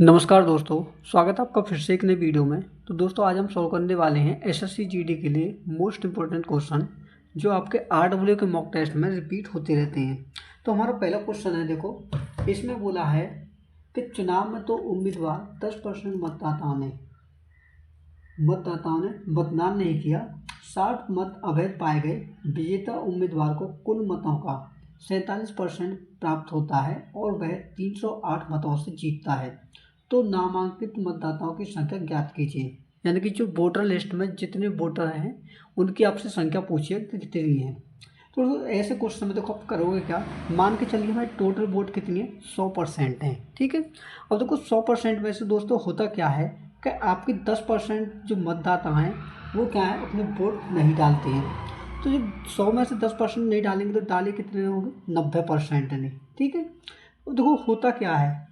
नमस्कार दोस्तों, स्वागत है आपका फिर से एक नई वीडियो में। तो दोस्तों आज हम सॉल्व करने वाले हैं एसएससी जीडी के लिए मोस्ट इंपॉर्टेंट क्वेश्चन जो आपके आरडब्ल्यू के मॉक टेस्ट में रिपीट होते रहते हैं। तो हमारा पहला क्वेश्चन है, देखो इसमें बोला है कि चुनाव में तो उम्मीदवार 10% मतदाताओं ने मतदान नहीं किया, 60 मत अवैध पाए गए, विजेता उम्मीदवार को कुल मतों का 47% प्राप्त होता है और वह 308 मतों से जीतता है। तो नामांकित मतदाताओं की संख्या ज्ञात कीजिए। यानी कि जो वोटर लिस्ट में जितने वोटर हैं उनकी आपसे संख्या पूछिए कि कितनी है। तो ऐसे क्वेश्चन में देखो आप करोगे क्या, मान के चलिए भाई टोटल वोट कितनी है, 100% है, ठीक है। अब देखो 100% में से दोस्तों होता क्या है कि आपके 10% जो मतदाता हैं वो क्या है, अपने वोट नहीं डालते हैं। तो जब 100 में से 10% नहीं डालेंगे तो डाले कितने होंगे, 90% नहीं, ठीक है। तो देखो होता क्या है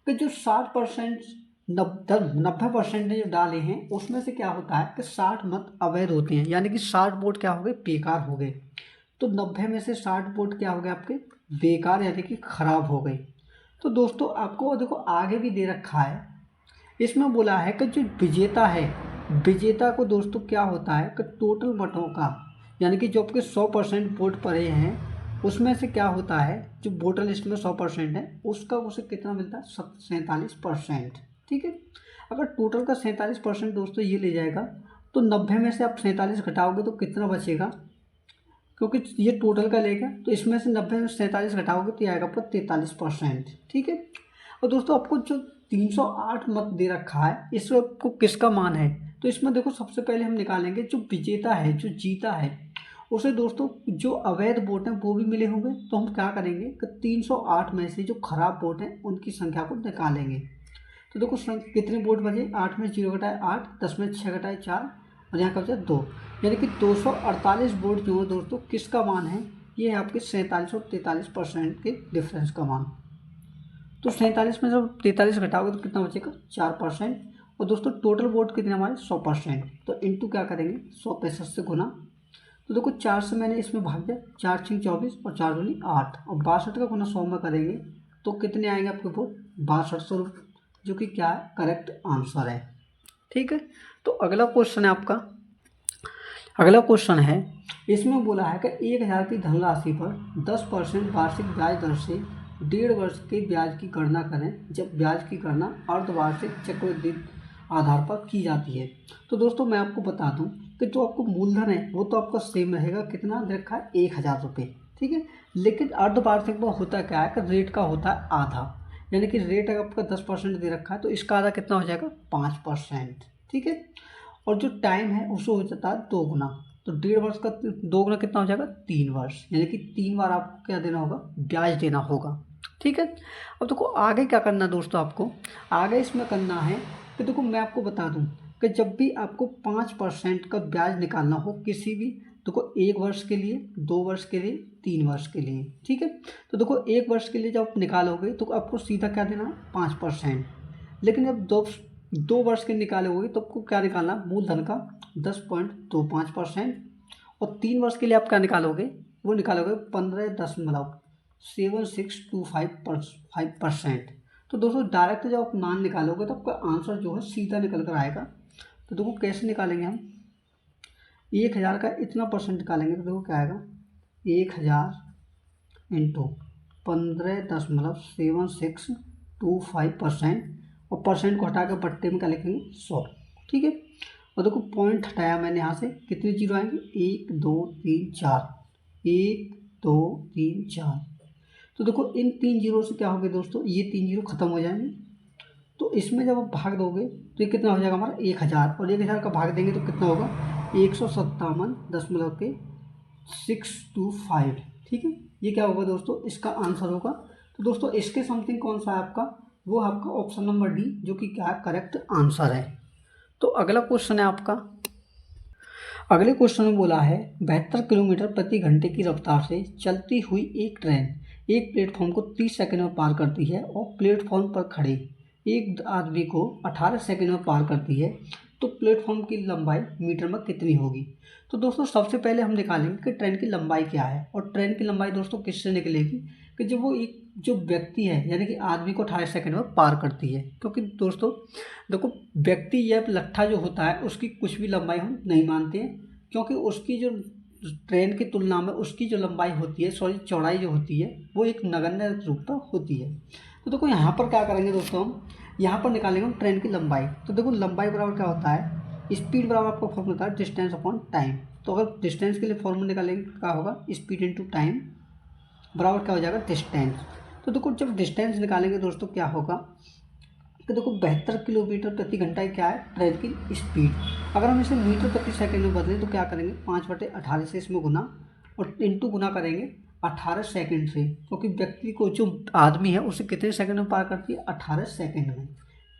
कि जो 60% 90% ने जो डाले हैं उसमें से क्या होता है कि 60 मत अवैध होते हैं, यानी कि 60 वोट क्या हो गए, बेकार हो गए। तो 90 में से 60 वोट क्या हो गए आपके, बेकार, यानी कि खराब हो गए। तो दोस्तों आपको देखो आगे भी दे रखा है, इसमें बोला है कि जो विजेता है, विजेता को दोस्तों क्या होता है कि टोटल वोटों का, यानी कि जो आपके 100% वोट पड़े हैं उसमें से क्या होता है, जो वोटर लिस्ट में 100% है उसका उसे कितना मिलता है, 47%, ठीक है। अगर टोटल का 47% दोस्तों ये ले जाएगा तो 90 में से आप 47 घटाओगे तो कितना बचेगा, क्योंकि ये टोटल का लेगा तो इसमें से 90 में 47 घटाओगे तो ये आएगा आपका 43%, ठीक है। और दोस्तों आपको जो 308 मत दे रखा है इसमें आपको किसका मान है, तो इसमें देखो सबसे पहले हम निकालेंगे जो विजेता है, जो जीता है उसे दोस्तों जो अवैध वोट हैं वो भी मिले होंगे। तो हम क्या करेंगे कि 308 में से जो खराब वोट हैं उनकी संख्या को निकालेंगे। तो देखो कितने वोट बचे, 8 में 0 घटाए 8, 10 में 6 घटाए 4 और यहाँ का बचा 2, यानी कि 248 वोट जो है दोस्तों किसका मान है, ये है आपके 47 और 43% के डिफरेंस का मान। तो 47 में जब 43 घटाओगे तो कितना बचेगा, 4%। और दोस्तों टोटल वोट कितने हमारे, 100%। तो इंटू क्या करेंगे, 165 से गुना। तो देखो 4 से मैंने इसमें भाग दिया, 4 6 24 और 4 दूनी 8 और 62 का गुना 100 में करेंगे तो कितने आएंगे आपके वोट, 6200, जो कि क्या है, करेक्ट आंसर है, ठीक है। तो अगला क्वेश्चन है आपका, अगला क्वेश्चन है, इसमें बोला है कि 1000 की धनराशि पर 10% वार्षिक ब्याज दर से 1.5 वर्ष के ब्याज की गणना करें, जब ब्याज की गणना अर्धवार्षिक चक्रवृद्धि आधार पर की जाती है। तो दोस्तों मैं आपको बता दूं कि जो आपको मूलधन है वो तो आपका सेम रहेगा, कितना दे रखा है, 1000 रुपये, ठीक है। लेकिन अर्धवार्षिक में होता क्या है कि रेट का होता है आधा, यानी कि रेट अगर आपका 10% दे रखा है तो इसका आधा कितना हो जाएगा, 5%, ठीक है। और जो टाइम है उसको हो जाता है 2 गुना, तो 1.5 वर्ष का 2 गुना कितना हो जाएगा, 3 वर्ष, यानी कि 3 बार आपको क्या देना होगा, ब्याज देना होगा, ठीक है। अब देखो आगे क्या करना है दोस्तों, आपको आगे इसमें करना है कि देखो मैं आपको बता दूं कि जब भी आपको 5% का ब्याज निकालना हो किसी भी, देखो 1 वर्ष के लिए, 2 वर्ष के लिए, 3 वर्ष के लिए, ठीक है। तो देखो 1 वर्ष के लिए जब आप निकालोगे तो आपको सीधा क्या देना है, 5%। लेकिन जब 2 वर्ष के निकालोगे तो आपको क्या निकालना, मूलधन का 10.25%। और 3 वर्ष के लिए आप क्या निकालोगे, वो निकालोगे 15.7625%। तो दोस्तों डायरेक्ट जब आप मान निकालोगे तो आपका आंसर जो है सीधा निकल कर आएगा। तो देखो कैसे निकालेंगे हम, 1000 का इतना परसेंट निकालेंगे तो देखो क्या आएगा, 1000 इंटू 15.7625%, और परसेंट को हटा कर बट्टे में क्या लिखेंगे, 100, ठीक है। और देखो पॉइंट हटाया मैंने यहाँ से, कितने जीरो आएंगे, 1 2 3 4, 1 2 3 4। तो देखो इन 3 जीरो से क्या हो गया दोस्तों, ये 3 जीरो खत्म हो जाएंगे। तो इसमें जब आप भाग दोगे तो ये कितना हो जाएगा हमारा, 1000, और 1000 का भाग देंगे तो कितना होगा, 157.625, ठीक है। ये क्या होगा दोस्तों, इसका आंसर होगा। तो दोस्तों इसके समथिंग कौन सा है आपका, वो आपका ऑप्शन नंबर डी, जो कि क्या है, करेक्ट आंसर है। तो अगला क्वेश्चन है आपका, अगले क्वेश्चन में बोला है 72 किलोमीटर प्रति घंटे की रफ्तार से चलती हुई एक ट्रेन एक प्लेटफॉर्म को 30 सेकंड में पार करती है और प्लेटफॉर्म पर खड़े एक आदमी को 18 सेकंड में पार करती है, तो प्लेटफॉर्म की लंबाई मीटर में कितनी होगी। तो दोस्तों सबसे पहले हम निकालेंगे कि ट्रेन की लंबाई क्या है, और ट्रेन की लंबाई दोस्तों किससे निकलेगी कि जब वो एक जो व्यक्ति है यानी कि आदमी को 18 सेकंड में पार करती है। क्योंकि दोस्तों देखो, व्यक्ति या लट्ठा जो होता है उसकी कुछ भी लंबाई हम नहीं मानते हैं, क्योंकि उसकी जो ट्रेन की तुलना में उसकी जो लंबाई होती है, सॉरी चौड़ाई जो होती है, वो एक नगण्य रूप पर होती है। तो देखो यहाँ पर क्या करेंगे दोस्तों, हम यहाँ पर निकालेंगे हम ट्रेन की लंबाई। तो देखो लंबाई बराबर क्या होता है, स्पीड बराबर आपको फॉर्मूला होता है डिस्टेंस अपॉन टाइम। तो अगर डिस्टेंस के लिए फॉर्मूला निकालेंगे क्या होगा, स्पीड इंटू टाइम बराबर क्या हो जाएगा, डिस्टेंस। तो देखो जब डिस्टेंस निकालेंगे दोस्तों क्या होगा कि देखो 72 किलोमीटर प्रति घंटा क्या है ट्रेन की स्पीड। अगर हम इसे मीटर प्रति सेकंड में बदलें तो क्या करेंगे, 5/18 से इसमें गुना और इंटू गुना करेंगे 18 सेकंड से, क्योंकि व्यक्ति को जो आदमी है उसे कितने सेकंड में पार करती है, 18 सेकंड में।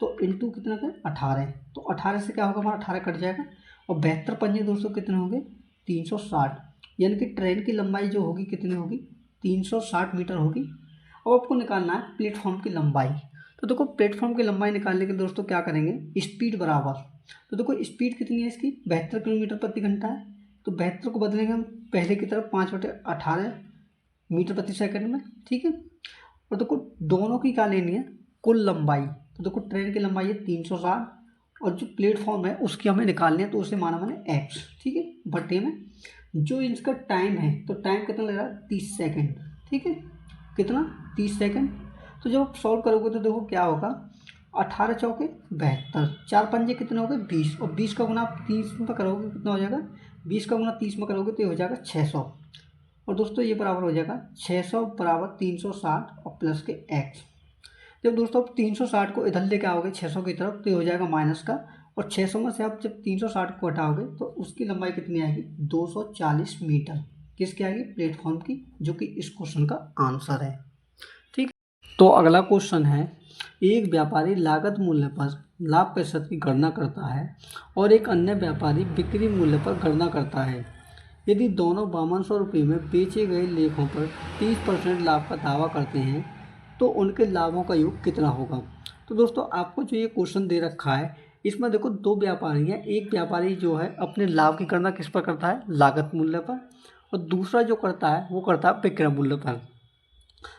तो इंटू कितना का 18, तो 18 से क्या होगा हमारा 18 कट जाएगा और 72 पंजे दोस्तों कितने होंगे, 360। यानी कि ट्रेन की लंबाई जो होगी कितनी होगी, 360 मीटर होगी। अब आपको निकालना है प्लेटफॉर्म की लंबाई। तो देखो प्लेटफॉर्म की लंबाई निकालने के दोस्तों क्या करेंगे, स्पीड बराबर, तो देखो स्पीड कितनी है इसकी, 72 किलोमीटर प्रति घंटा है। तो 72 को बदलेंगे हम पहले की तरफ 5/18 मीटर प्रति सेकंड में, ठीक है। और देखो दोनों की क्या लेनी है, कुल लंबाई। तो देखो ट्रेन की लंबाई है 360 और जो प्लेटफॉर्म है उसकी हमें निकालनी है, तो उसे माना मैंने एक्स, ठीक है, बटे में जो इसका टाइम है, तो टाइम कितना लग रहा है, 30 सेकंड, ठीक है, कितना 30 सेकंड। तो जब आप सॉल्व करोगे तो देखो क्या होगा, 18 चौके 72, 4 पंजे कितने हो गए 20, और 20 का गुना आप 30 में करोगे कितना हो जाएगा, 20 का गुना 30 में करोगे तो ये हो जाएगा 600। और दोस्तों ये बराबर हो जाएगा 600 बराबर 360 और प्लस के एक्स। जब दोस्तों आप 360 को इधर लेके आओगे 600 की तरफ तो ये हो जाएगा माइनस का, और 600 में से आप जब 360 को हटाओगे तो उसकी लंबाई कितनी आएगी, 240 मीटर। किसकी आएगी, प्लेटफॉर्म की, जो कि इस क्वेश्चन का आंसर है, ठीक। तो अगला क्वेश्चन है, एक व्यापारी लागत मूल्य पर लाभ प्रतिशत की गणना करता है और एक अन्य व्यापारी बिक्री मूल्य पर गणना करता है। यदि दोनों 5200 रुपये में बेचे गए लेखों पर 30% लाभ का दावा करते हैं तो उनके लाभों का योग कितना होगा। तो दोस्तों आपको जो ये क्वेश्चन दे रखा है इसमें देखो दो व्यापारी हैं, एक व्यापारी जो है अपने लाभ की गणना किस पर करता है, लागत मूल्य पर, और दूसरा जो करता है वो करता है विक्रय मूल्य पर।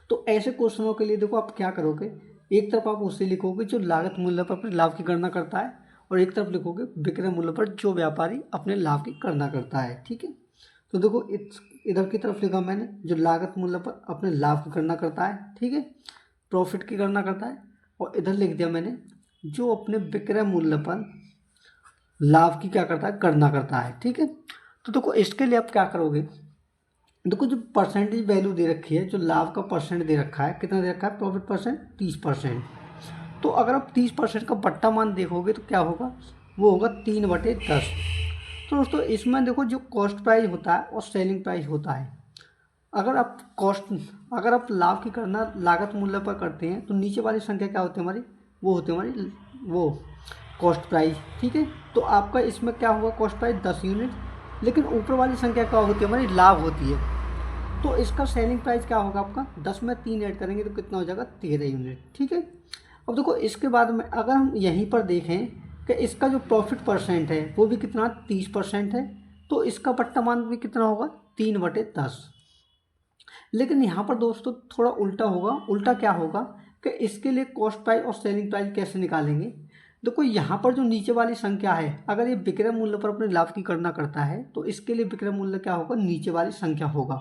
तो ऐसे क्वेश्चनों के लिए देखो आप क्या करोगे, एक तरफ आप उसे लिखोगे जो लागत मूल्य पर अपने लाभ की गणना करता है, और एक तरफ लिखोगे विक्रय मूल्य पर जो व्यापारी अपने लाभ की गणना करता है, ठीक है। तो देखो इधर की तरफ लिखा मैंने जो लागत मूल्य पर अपने लाभ की गणना करता है, ठीक है, प्रॉफिट की गणना करता है, और इधर लिख दिया मैंने जो अपने विक्रय मूल्य पर लाभ की क्या करता है, गणना करता है, ठीक है। तो देखो इसके लिए आप क्या करोगे, देखो जो परसेंटेज वैल्यू दे रखी है, जो लाभ का परसेंट दे रखा है, कितना दे रखा है, प्रॉफिट परसेंट 30%। तो अगर आप 30% का बट्टा मान देखोगे तो क्या होगा, वो होगा 3/10। तो दोस्तों इसमें देखो जो कॉस्ट प्राइस होता है और सेलिंग प्राइस होता है, अगर आप लाभ की गणना लागत मूल्य पर करते हैं तो नीचे वाली संख्या क्या होती है हमारी, वो होती है हमारी वो कॉस्ट प्राइस, ठीक है। तो आपका इसमें क्या होगा, कॉस्ट प्राइस 10 यूनिट, लेकिन ऊपर वाली संख्या क्या होती है हमारी, लाभ होती है। तो इसका सेलिंग प्राइस क्या होगा आपका, 10 में 3 ऐड करेंगे तो कितना हो जाएगा, 13 यूनिट, ठीक है। अब देखो इसके बाद में अगर हम यहीं पर देखें कि इसका जो प्रॉफिट परसेंट है वो भी कितना 30% है, तो इसका बट्टा मान भी कितना होगा, 3/10। लेकिन यहाँ पर दोस्तों थोड़ा उल्टा होगा, उल्टा क्या होगा कि इसके लिए कॉस्ट प्राइस और सेलिंग प्राइस कैसे निकालेंगे। देखो यहाँ पर जो नीचे वाली संख्या है, अगर ये विक्रय मूल्य पर अपने लाभ की गणना करता है तो इसके लिए विक्रय मूल्य क्या होगा, नीचे वाली संख्या होगा,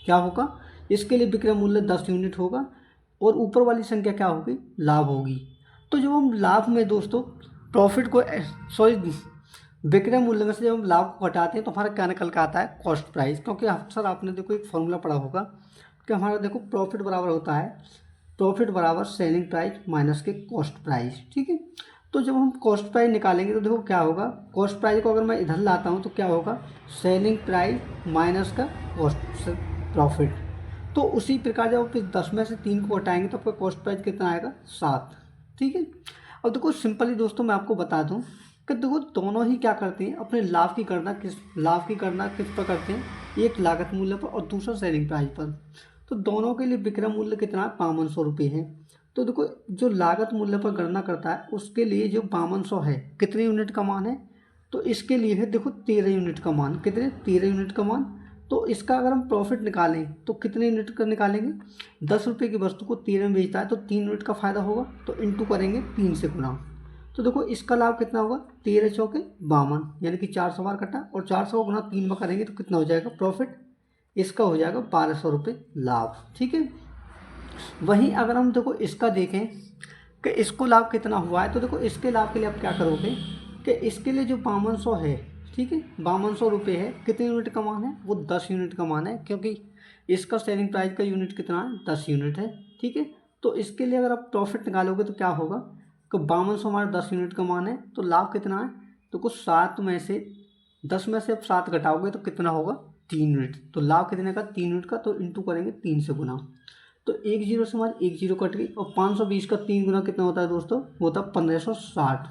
क्या होगा, इसके लिए विक्रय मूल्य 10 यूनिट होगा, और ऊपर वाली संख्या क्या होगी, लाभ होगी। तो जब हम लाभ में दोस्तों प्रॉफिट को विक्रय मूल्य में से जब हम लाभ को घटाते हैं तो हमारा क्या निकल के आता है, कॉस्ट प्राइस। क्योंकि अक्सर आपने देखो एक फॉर्मूला पढ़ा होगा कि हमारा देखो प्रॉफिट बराबर होता है, प्रॉफिट बराबर सेलिंग प्राइस माइनस के कॉस्ट प्राइस, ठीक है। तो जब हम कॉस्ट प्राइस निकालेंगे तो देखो क्या होगा, कॉस्ट प्राइस को अगर मैं इधर लाता हूँ तो क्या होगा, सेलिंग प्राइस माइनस का कॉस्ट प्रॉफिट। तो उसी प्रकार जब आप 10 में से 3 को हटाएंगे तो आपका कॉस्ट प्राइस कितना आएगा, 7, ठीक है। अब देखो सिंपली दोस्तों मैं आपको बता दूं कि देखो दोनों ही क्या करते हैं, अपने लाभ की गणना किस पर करते हैं, एक लागत मूल्य पर और दूसरा सेलिंग प्राइस पर। तो दोनों के लिए विक्रय मूल्य कितना है, 5200 रुपये है। तो देखो जो लागत मूल्य पर गणना करता है उसके लिए जो 5200 है कितने यूनिट का मान है, तो इसके लिए है देखो 13 यूनिट का मान, कितने 13 यूनिट का मान। तो इसका अगर हम प्रॉफिट निकालें तो कितने यूनिट का निकालेंगे, 10 रुपये की वस्तु को 13 में बेचता है तो 3 यूनिट का फ़ायदा होगा, तो इंटू करेंगे 3 से गुना। तो देखो इसका लाभ कितना होगा, 13 चौके 52, यानी कि 400 बार कटा, और 400 गुना 3 में करेंगे तो कितना हो जाएगा प्रॉफिट, इसका हो जाएगा 1200 रुपये लाभ। ठीक है। वहीं अगर हम देखो इसका देखें कि इसको लाभ कितना हुआ है, तो देखो इसके लाभ के लिए आप क्या करोगे कि इसके लिए जो 5200 है, ठीक है, 5200 रुपये है, कितने यूनिट का मान है, वो 10 यूनिट का मान है, क्योंकि इसका सेलिंग प्राइस का यूनिट कितना है, 10 यूनिट है। ठीक है। तो इसके लिए अगर आप प्रॉफिट निकालोगे तो क्या होगा कि 5200 हमारा 10 यूनिट का मान है, तो लाभ कितना है, तो कुछ 7 में से 10 में से आप 7 घटाओगे तो कितना होगा, 3 यूनिट। तो लाभ कितने का, 3 यूनिट का, तो इंटू करेंगे 3 से गुना। तो 1 जीरो से हमारी 1 जीरो कट गई, और 520 का 3 गुना कितना होता है दोस्तों, वो होता है 1560।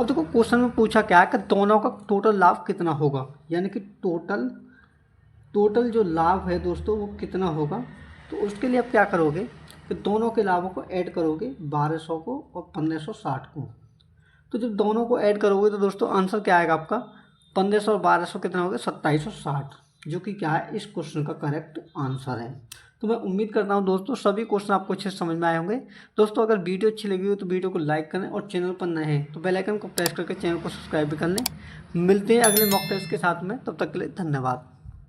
अब देखो क्वेश्चन में पूछा क्या है कि दोनों का टोटल लाभ कितना होगा, यानी कि टोटल जो लाभ है दोस्तों वो कितना होगा। तो उसके लिए आप क्या करोगे कि दोनों के लाभों को ऐड करोगे, 1200 को और 1560 को। तो जब दोनों को ऐड करोगे तो दोस्तों आंसर क्या आएगा आपका, 1500 और 1200 कितना हो गया, 2760, जो कि क्या है, इस क्वेश्चन का करेक्ट आंसर है। तो मैं उम्मीद करता हूं दोस्तों सभी क्वेश्चन आपको अच्छे से समझ में आए होंगे। दोस्तों अगर वीडियो अच्छी लगी हो तो वीडियो को लाइक करें, और चैनल पर नए हैं तो बेल आइकन को प्रेस करके चैनल को सब्सक्राइब भी कर लें। मिलते हैं अगले मॉक टेस्ट के साथ में, तब तक के लिए धन्यवाद।